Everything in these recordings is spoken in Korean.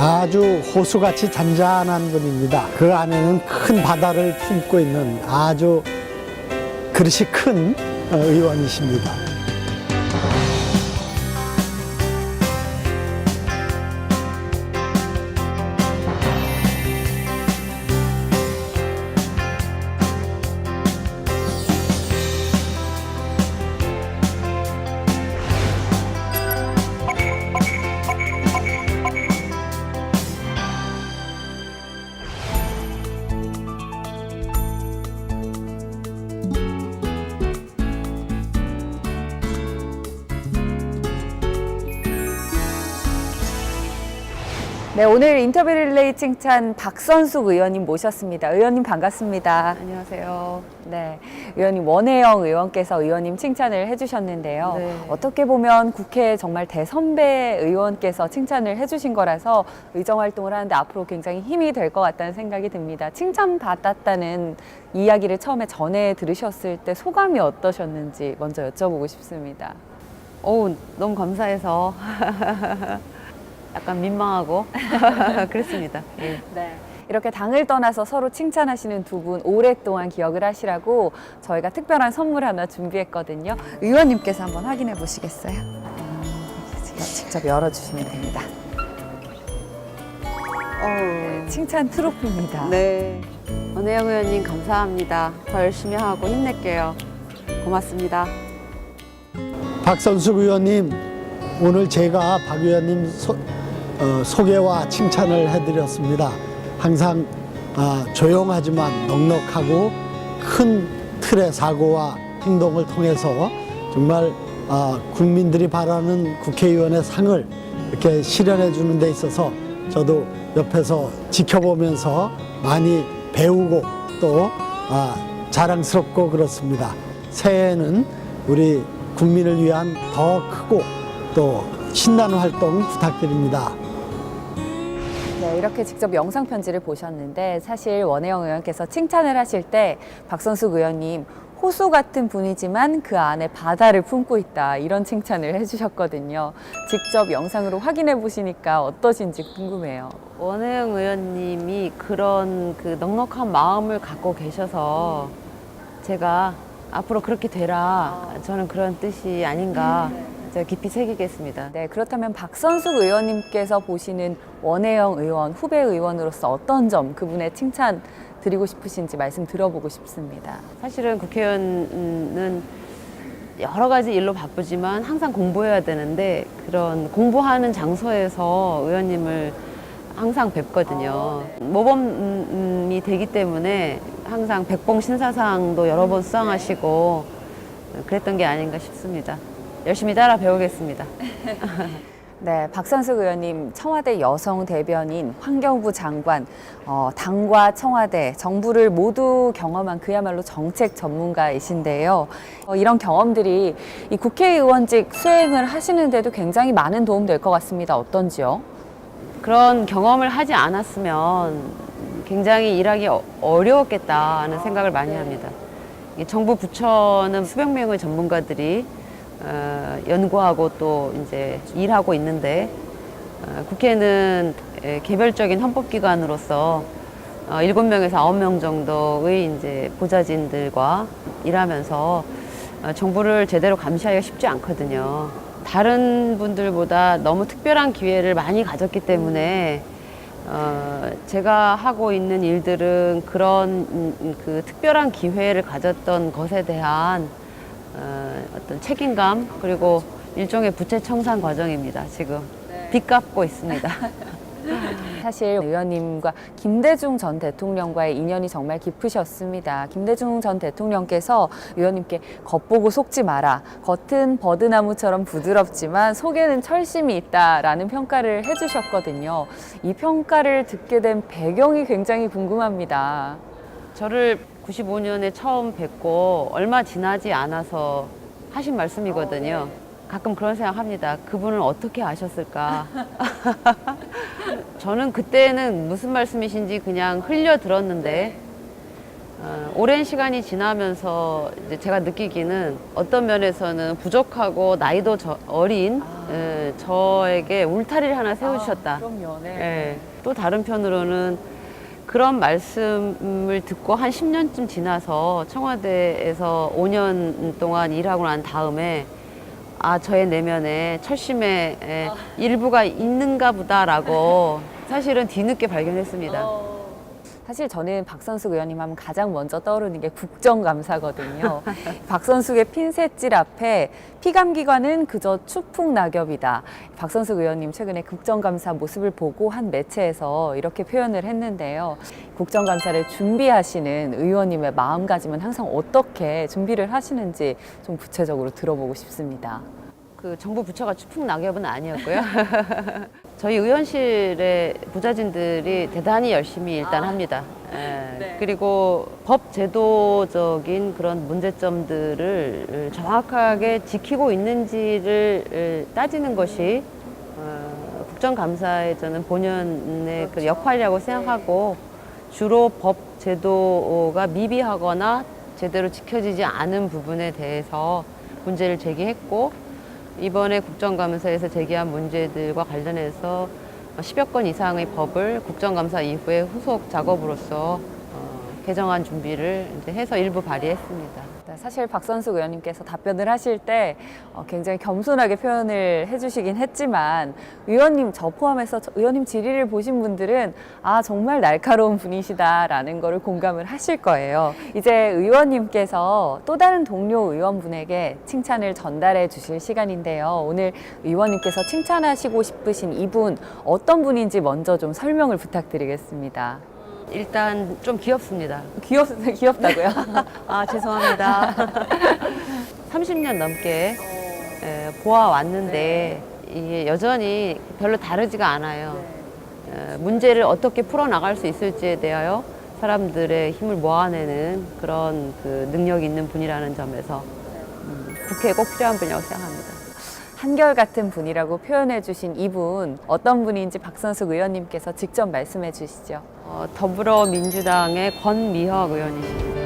아주 호수같이 잔잔한 분입니다. 그 안에는 큰 바다를 품고 있는 아주 그릇이 큰 의원이십니다. 네, 오늘 인터뷰 릴레이 칭찬 박선숙 의원님 모셨습니다. 의원님 반갑습니다. 안녕하세요. 네, 의원님 원혜영 의원께서 의원님 칭찬을 해주셨는데요. 네. 어떻게 보면 국회 정말 대선배 의원께서 칭찬을 해주신 거라서 의정활동을 하는데 앞으로 굉장히 힘이 될 것 같다는 생각이 듭니다. 칭찬받았다는 이야기를 처음에 전해 들으셨을 때 소감이 어떠셨는지 먼저 여쭤보고 싶습니다. 너무 감사해서 약간 민망하고 그랬습니다. 예. 네. 이렇게 당을 떠나서 서로 칭찬하시는 두 분 오랫동안 기억을 하시라고 저희가 특별한 선물 하나 준비했거든요. 의원님께서 한번 확인해 보시겠어요? 직접 열어주시면 됩니다. 네, 칭찬 트로피입니다. 네. 원혜영 의원님 감사합니다. 더 열심히 하고 힘낼게요. 고맙습니다. 박선숙 의원님, 오늘 제가 박 의원님 소개와 칭찬을 해드렸습니다. 항상 조용하지만 넉넉하고 큰 틀의 사고와 행동을 통해서 정말 국민들이 바라는 국회의원의 상을 이렇게 실현해 주는 데 있어서 저도 옆에서 지켜보면서 많이 배우고 또 자랑스럽고 그렇습니다. 새해에는 우리 국민을 위한 더 크고 또 신나는 활동 부탁드립니다. 네, 이렇게 직접 영상 편지를 보셨는데 사실 원혜영 의원께서 칭찬을 하실 때 박선숙 의원님 호수 같은 분이지만 그 안에 바다를 품고 있다 이런 칭찬을 해주셨거든요. 직접 영상으로 확인해 보시니까 어떠신지 궁금해요. 원혜영 의원님이 그런 그 넉넉한 마음을 갖고 계셔서 제가 앞으로 그렇게 되라, 저는 그런 뜻이 아닌가 제가 깊이 새기겠습니다. 네, 그렇다면 박선숙 의원님께서 보시는 원혜영 의원, 후배 의원으로서 어떤 점 그분의 칭찬 드리고 싶으신지 말씀 들어보고 싶습니다. 사실은 국회의원은 여러 가지 일로 바쁘지만 항상 공부해야 되는데 그런 공부하는 장소에서 의원님을 항상 뵙거든요. 모범이 되기 때문에 항상 백봉 신사상도 여러 번 수상하시고 그랬던 게 아닌가 싶습니다. 열심히 따라 배우겠습니다. 네, 박선숙 의원님 청와대 여성 대변인, 환경부 장관, 당과 청와대, 정부를 모두 경험한 그야말로 정책 전문가이신데요. 이런 경험들이 이 국회의원직 수행을 하시는데도 굉장히 많은 도움 될 것 같습니다. 어떤지요? 그런 경험을 하지 않았으면 굉장히 일하기 어려웠겠다는 생각을 많이 합니다. 정부 부처는 수백 명의 전문가들이 연구하고 또 이제 일하고 있는데 국회는 개별적인 헌법기관으로서 7명에서 9명 정도의 이제 보좌진들과 일하면서 정부를 제대로 감시하기가 쉽지 않거든요. 다른 분들보다 너무 특별한 기회를 많이 가졌기 때문에 제가 하고 있는 일들은 그런 그 특별한 기회를 가졌던 것에 대한 어떤 책임감 그리고 일종의 부채 청산 과정입니다. 지금 빚 갚고 있습니다. 사실 의원님과 김대중 전 대통령과의 인연이 정말 깊으셨습니다. 김대중 전 대통령께서 의원님께 겉보고 속지 마라. 겉은 버드나무처럼 부드럽지만 속에는 철심이 있다라는 평가를 해주셨거든요. 이 평가를 듣게 된 배경이 굉장히 궁금합니다. 저를 95년에 처음 뵙고 얼마 지나지 않아서 하신 말씀이거든요. 가끔 그런 생각합니다. 그분은 어떻게 아셨을까? 저는 그때는 무슨 말씀이신지 그냥 흘려 들었는데 오랜 시간이 지나면서 이제 제가 느끼기는 어떤 면에서는 부족하고 나이도 어린 저에게 울타리를 하나 세워주셨다. 그럼요. 네. 예. 또 다른 편으로는 그런 말씀을 듣고 한 10년쯤 지나서 청와대에서 5년 동안 일하고 난 다음에 저의 내면에 철심의 일부가 있는가 보다라고 사실은 뒤늦게 발견했습니다. 사실 저는 박선숙 의원님 하면 가장 먼저 떠오르는 게 국정감사거든요. 박선숙의 핀셋질 앞에 피감기관은 그저 추풍낙엽이다. 박선숙 의원님 최근에 국정감사 모습을 보고 한 매체에서 이렇게 표현을 했는데요. 국정감사를 준비하시는 의원님의 마음가짐은 항상 어떻게 준비를 하시는지 좀 구체적으로 들어보고 싶습니다. 그 정부 부처가 추풍낙엽은 아니었고요. 저희 의원실의 부자진들이 대단히 열심히 일단 합니다. 네. 그리고 법 제도적인 그런 문제점들을 정확하게 지키고 있는지를 따지는 것이 국정감사의 저는 본연의 그 역할이라고 생각하고 주로 법 제도가 미비하거나 제대로 지켜지지 않은 부분에 대해서 문제를 제기했고 이번에 국정감사에서 제기한 문제들과 관련해서 10여 건 이상의 법을 국정감사 이후에 후속 작업으로서 개정안 준비를 이제 해서 일부 발의했습니다. 사실 박선숙 의원님께서 답변을 하실 때 굉장히 겸손하게 표현을 해주시긴 했지만 의원님 저 포함해서 의원님 질의를 보신 분들은 정말 날카로운 분이시다라는 거를 공감을 하실 거예요. 이제 의원님께서 또 다른 동료 의원분에게 칭찬을 전달해 주실 시간인데요. 오늘 의원님께서 칭찬하시고 싶으신 이분 어떤 분인지 먼저 좀 설명을 부탁드리겠습니다. 일단 좀 귀엽습니다. 귀엽다고요? 죄송합니다. 30년 넘게 보아왔는데 이게 여전히 별로 다르지가 않아요. 문제를 어떻게 풀어나갈 수 있을지에 대하여 사람들의 힘을 모아내는 그런 그 능력이 있는 분이라는 점에서 국회에 꼭 필요한 분이라고 생각합니다. 한결같은 분이라고 표현해 주신 이분 어떤 분인지 박선숙 의원님께서 직접 말씀해 주시죠. 더불어민주당의 권미혁 의원이십니다.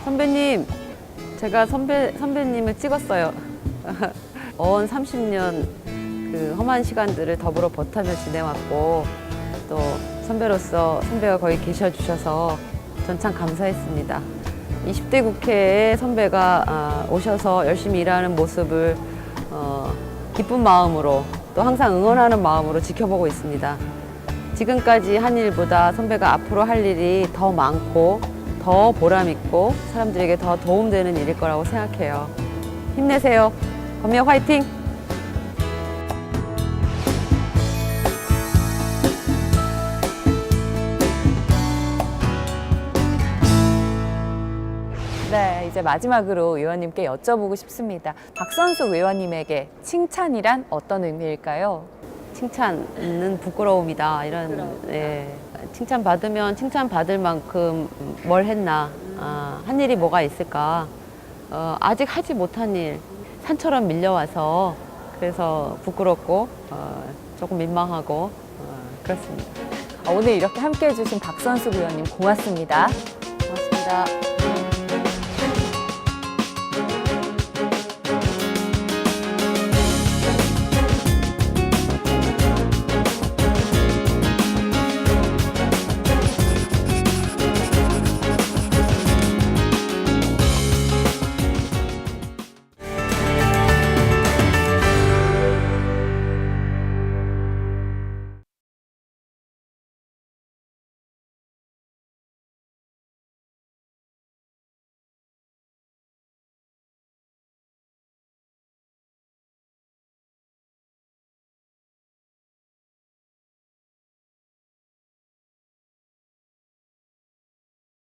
선배님, 제가 선배님을 찍었어요. 어언 30년 그 험한 시간들을 더불어 버타며 지내왔고 또 선배로서 선배가 거기 계셔주셔서 전 참 감사했습니다. 20대 국회에 선배가 오셔서 열심히 일하는 모습을 기쁜 마음으로 또 항상 응원하는 마음으로 지켜보고 있습니다. 지금까지 한 일보다 선배가 앞으로 할 일이 더 많고 더 보람있고 사람들에게 더 도움되는 일일 거라고 생각해요. 힘내세요. 권미혁 화이팅! 네, 이제 마지막으로 의원님께 여쭤보고 싶습니다. 박선숙 의원님에게 칭찬이란 어떤 의미일까요? 칭찬은 부끄러움이다. 이런 칭찬 받으면 칭찬 받을 만큼 뭘 했나, 한 일이 뭐가 있을까. 아직 하지 못한 일, 산처럼 밀려와서 그래서 부끄럽고 조금 민망하고 그렇습니다. 오늘 이렇게 함께해 주신 박선숙 의원님 고맙습니다. 고맙습니다.